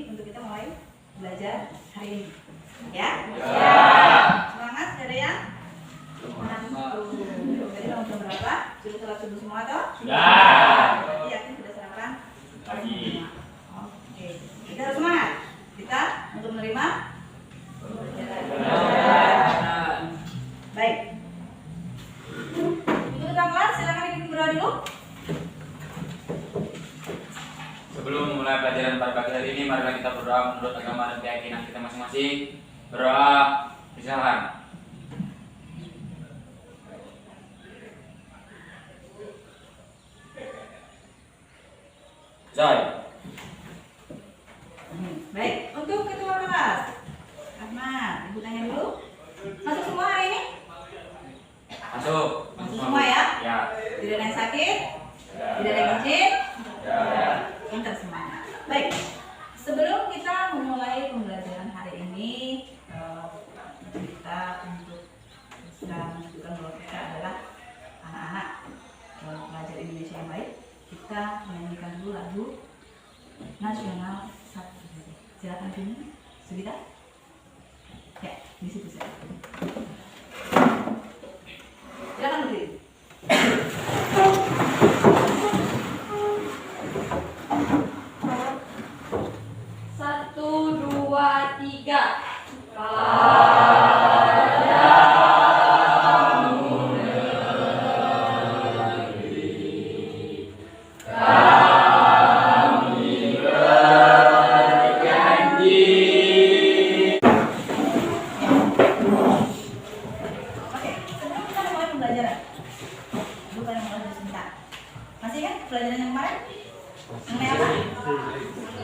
untuk kita mulai belajar hari ini. Ya? Ya. Semangat, ada yang? Jadi mau jam berapa? Sudah sholat subuh semua toh? Sudah. Berarti yakin sudah sarapan? Pagi. Oke. Kita harus semangat. Kita untuk menerima baik. Untuk kakak kelas, silakan ikuti berdoa dulu. Sebelum memulai pelajaran pada pagi hari ini, mari kita berdoa menurut agama dan keyakinan kita masing-masing. Berdoa, silakan. Zai. Baik, untuk ketua kelas Ahmad, ibu tanya dulu. Masuk semua hari ini? Masuk. Masuk semua ya? Ya. Tidak ada yang sakit? Ya. Tidak ada yang izin? Ya. Pintar semangat. Baik, sebelum kita memulai pembelajaran hari ini, kita untuk bisa menunjukkan bahwa kita adalah anak-anak pelajar Indonesia yang baik. Kita menyanyikan dulu lagu nasional satu. Silakan bunyi, Sugita. Ya, di situ saja. Silakan berdiri. Satu, dua, tiga. Pelajaran yang kemarin mengenai apa?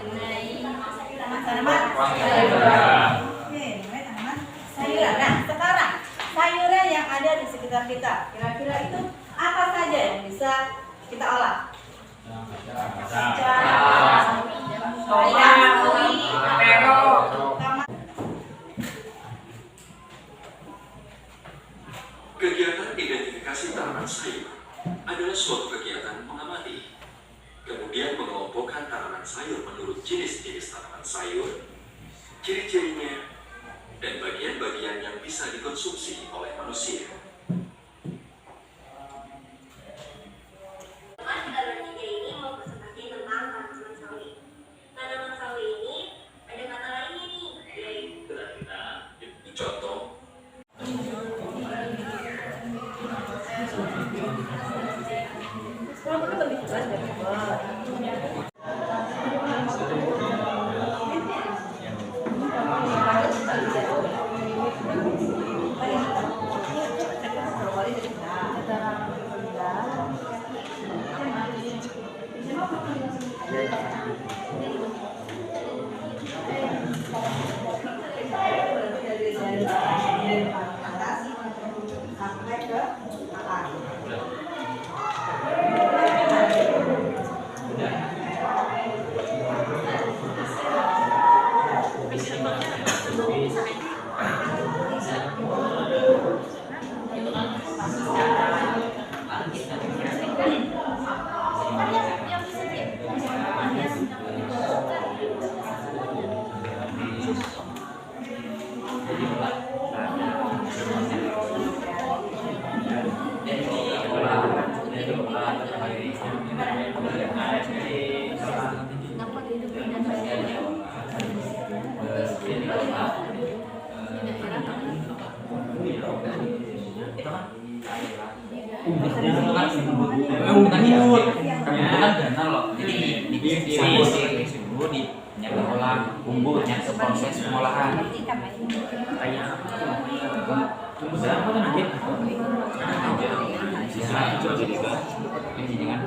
Mengenai tanaman sayuran. Oke, mengenai tanaman sayuran. Nah, sekarang sayuran yang ada di sekitar kita, kira-kira itu apa saja yang bisa kita olah? Kegiatan identifikasi tanaman sayur adalah suatu kegiatan mengamati, kemudian mengelompokkan tanaman sayur menurut jenis-jenis tanaman sayur, ciri-cirinya, dan bagian-bagian yang bisa dikonsumsi oleh manusia. Tanaman 3 ini mau presentasi tentang tanaman sawi. Tanaman sawi ini ada kata lainnya nih, yaitu Contoh, Sekarang lebih jelas dari bawah. Sampai ke akar. Dana loh. Jadi diisi dulu diolah bumbunya ke proses pengolahan. Kayak berapa tuh nanti? Dengan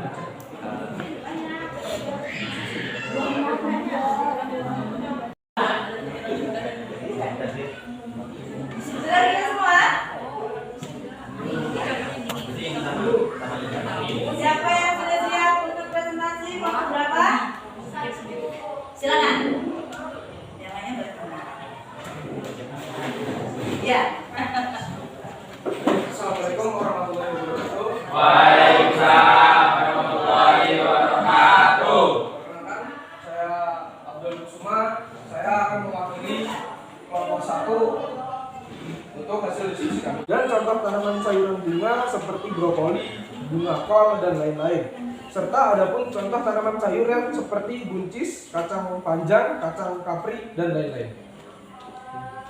Sudah kita semua? Siapa yang sudah siap untuk presentasi kelompok berapa? Silakan. Jangannya berkenan. Ya. Assalamualaikum warahmatullahi wabarakatuh. Waalaikumsalam warahmatullahi kami. Dan contoh tanaman sayuran bunga seperti brokoli, bunga kol, dan lain-lain. Serta ada pun contoh tanaman sayur yang seperti buncis, kacang panjang, kacang kapri, dan lain-lain.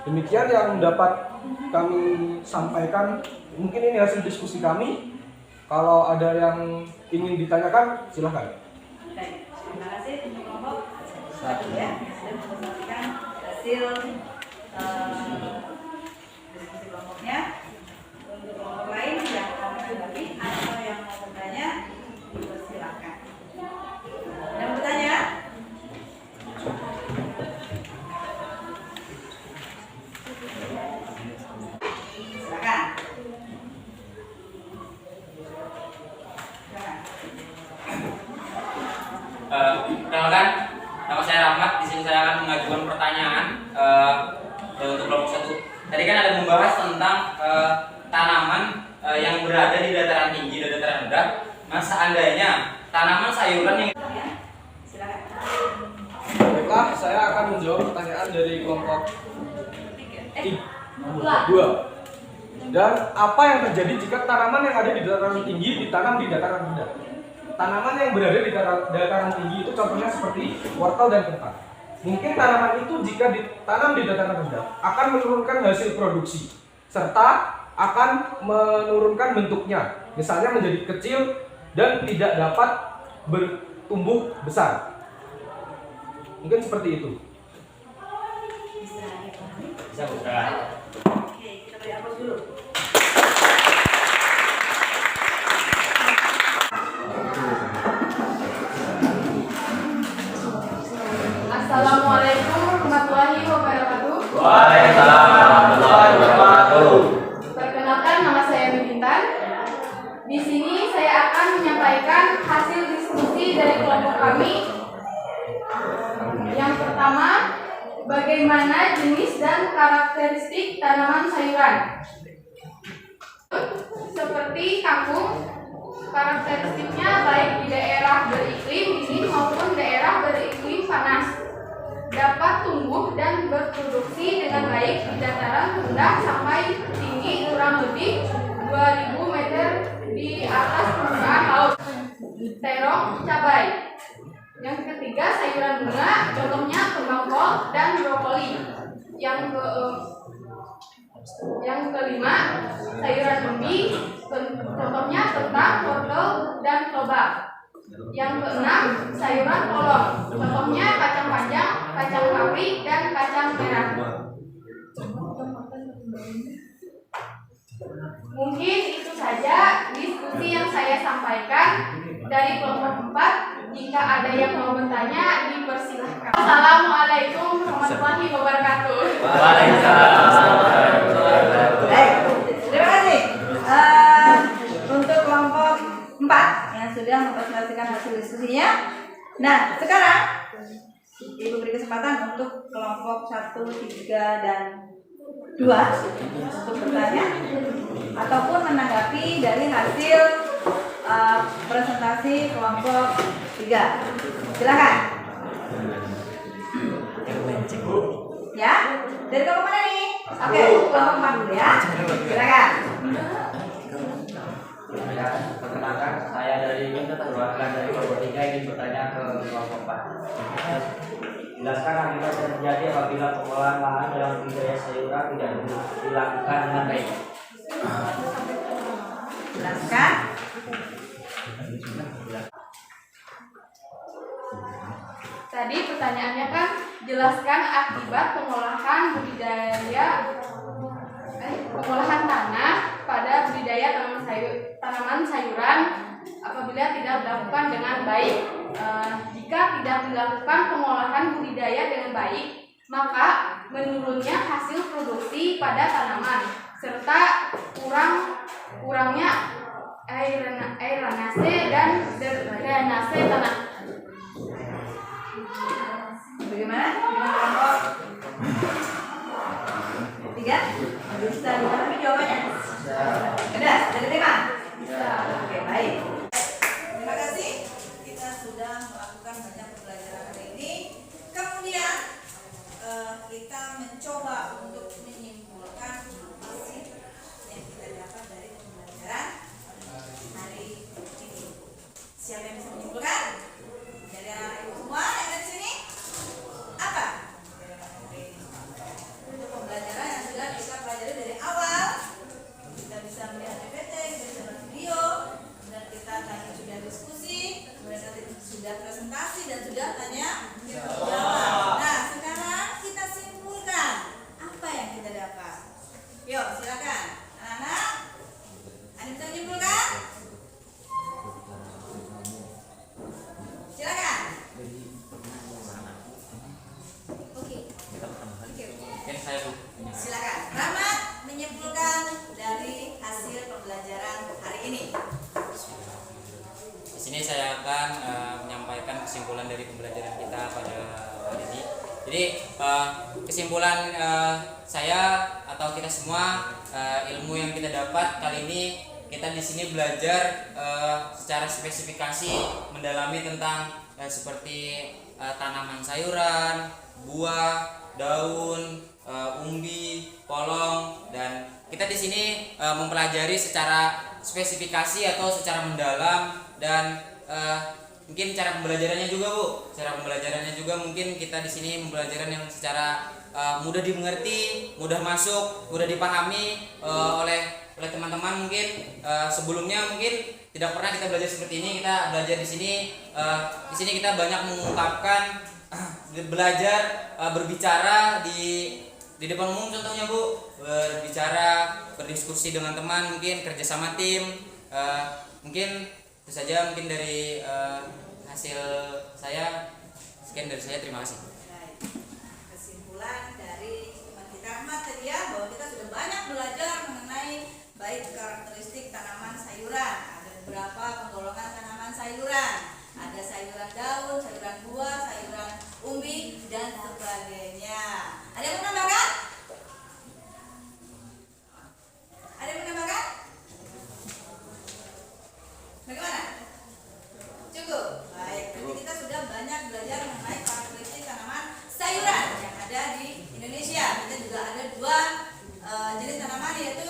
Demikian yang dapat kami sampaikan. Mungkin ini hasil diskusi kami. Kalau ada yang ingin ditanyakan, silahkan. Baik, terima kasih untuk kelompok satu ya, sudah mempresentasikan hasil diskusi kelompoknya. Untuk kelompok lain yang mau menanggapi atau yang mau bertanya, silakan. Yang bertanya? Silakan. Perkenalkan, nama saya Rahmat. Di sini saya akan mengajukan pertanyaan untuk kelompok satu. Tadi kan ada membahas tentang tanaman yang berada di dataran tinggi dan dataran rendah. Nah, seandainya tanaman sayuran yang Silakan. Baiklah, saya akan menjawab pertanyaan dari kelompok 2. Dan apa yang terjadi jika tanaman yang ada di dataran tinggi ditanam di dataran rendah? Tanaman yang berada di dataran tinggi itu contohnya seperti wortel dan kentang. Mungkin tanaman itu jika ditanam di dataran rendah akan menurunkan hasil produksi serta akan menurunkan bentuknya, misalnya menjadi kecil dan tidak dapat bertumbuh besar. Mungkin seperti itu. bisa buka. Oke, kita beri aplaus dulu. Assalamualaikum warahmatullahi wabarakatuh. Waalaikumsalam warahmatullahi wabarakatuh. Perkenalkan, nama saya Bintan. Di sini saya akan menyampaikan hasil diskusi dari kelompok kami. Yang pertama, bagaimana jenis dan karakteristik tanaman sayuran? Seperti kangkung, karakteristiknya baik di daerah beriklim dingin maupun daerah beriklim panas. Dapat tumbuh dan berproduksi dengan baik di dataran rendah sampai tinggi kurang lebih 2000 meter di atas permukaan laut. Terong, cabai. Yang ketiga, sayuran bunga, contohnya kembang kol dan brokoli. Yang kelima, sayuran umbi, contohnya kentang, wortel, dan lobak. Yang keenam, sayuran kolong, contohnya kacang panjang, kacang kapri, dan kacang merah. Mungkin itu saja diskusi yang saya sampaikan dari kelompok 4. Jika ada yang mau bertanya, dipersilahkan. Assalamualaikum warahmatullahi wabarakatuh. Baik, terima kasih untuk kelompok 4 yang sudah mempresentasikan hasil diskusinya. Nah, sekarang Ibu beri kesempatan untuk kelompok 1, 3, dan 2 untuk bertanya ataupun menanggapi dari hasil presentasi kelompok 3. Silakan. Ya, dari kelompok mana nih? Oke, kelompok 4 dulu ya. Silakan. Ya, perkenalkan saya dari perwakilan dari kelompok 3 ingin bertanya ke kelompok 4. Jelaskan akibat yang terjadi apabila pengolahan lahan dalam budidaya sayuran tidak dilakukan dengan baik. Jelaskan. Tadi pertanyaannya kan, jelaskan akibat pengolahan tanah pada budidaya tanaman sayuran apabila tidak dilakukan dengan baik. Jika tidak dilakukan pengolahan budidaya dengan baik, maka menurunnya hasil produksi pada tanaman serta kurangnya aeranase dan drainase tanah. Bagaimana dengan kelompok 3? Bisa dipahami jawabannya? Sudah diterima? Bisa. Oke, baik. Terima kasih. Kita sudah melakukan banyak pembelajaran hari ini. Kemudian kita mencoba untuk menyimpulkan apa sih kesimpulan dari pembelajaran kita pada hari ini. Jadi kesimpulan saya atau kita semua, ilmu yang kita dapat kali ini, kita di sini belajar secara spesifikasi mendalami tentang seperti tanaman sayuran, buah, daun, umbi, polong, dan kita di sini mempelajari secara spesifikasi atau secara mendalam, dan mungkin cara pembelajarannya juga Bu, cara pembelajarannya juga mungkin kita di sini pembelajaran yang secara mudah dimengerti, mudah masuk, mudah dipahami oleh teman-teman. Mungkin sebelumnya mungkin tidak pernah kita belajar seperti ini. Kita belajar di sini kita banyak mengungkapkan, belajar berbicara di depan umum, contohnya Bu, berbicara, berdiskusi dengan teman, mungkin kerjasama tim. Mungkin itu saja mungkin dari hasil saya. Sekian dari saya, terima kasih. Baik. Kesimpulan dari teman kita Ahmad tadi ya, bahwa kita sudah banyak belajar mengenai baik karakteristik tanaman sayuran. Ada beberapa penggolongan tanaman sayuran. Ada sayuran daun, sayuran buah, sayuran umbi, dan sebagainya. Ada yang mau menambahkan? Ada yang menambahkan? Bagaimana? Cukup. Baik, jadi kita sudah banyak belajar mengenai karakteristik tanaman sayuran yang ada di Indonesia. Kita juga ada dua jenis tanaman, yaitu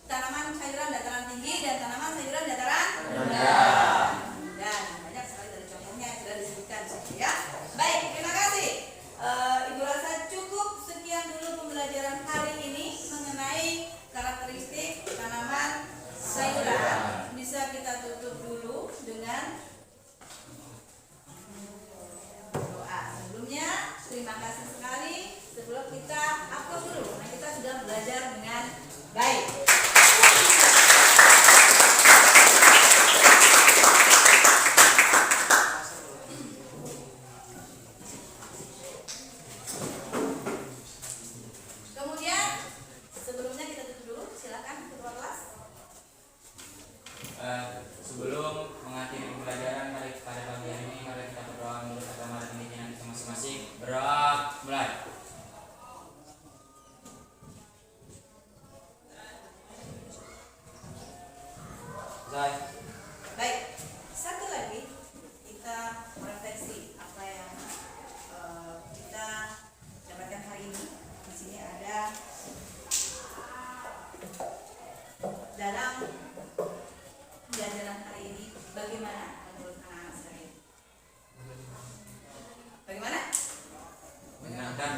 tanaman sayuran dataran tinggi dan tanaman sayuran dataran rendah. Dan banyak sekali dari contohnya yang sudah disebutkan di sini ya. Baik, terima kasih. Ibu rasa cukup sekian dulu pembelajaran hari ini mengenai karakteristik tanaman sayuran. Bisa kita tutup dulu dengan doa. Sebelumnya terima kasih sekali. Sebelum kita upload dulu, karena kita sudah belajar dengan baik. Kemudian sebelumnya kita tutup dulu. Silakan ketua kelas. Sebelum mengakhiri pembelajaran pada pagi hari ini, mari kita berdoa menurut agama dan keyakinan kita masing-masing. Berdoa, mulai. Baik, satu lagi kita merefleksi apa yang kita dapatkan hari ini. Di sini ada dalam pembelajaran hari ini, bagaimana menurut anak-anak sekalian? Bagaimana? Menyenangkan.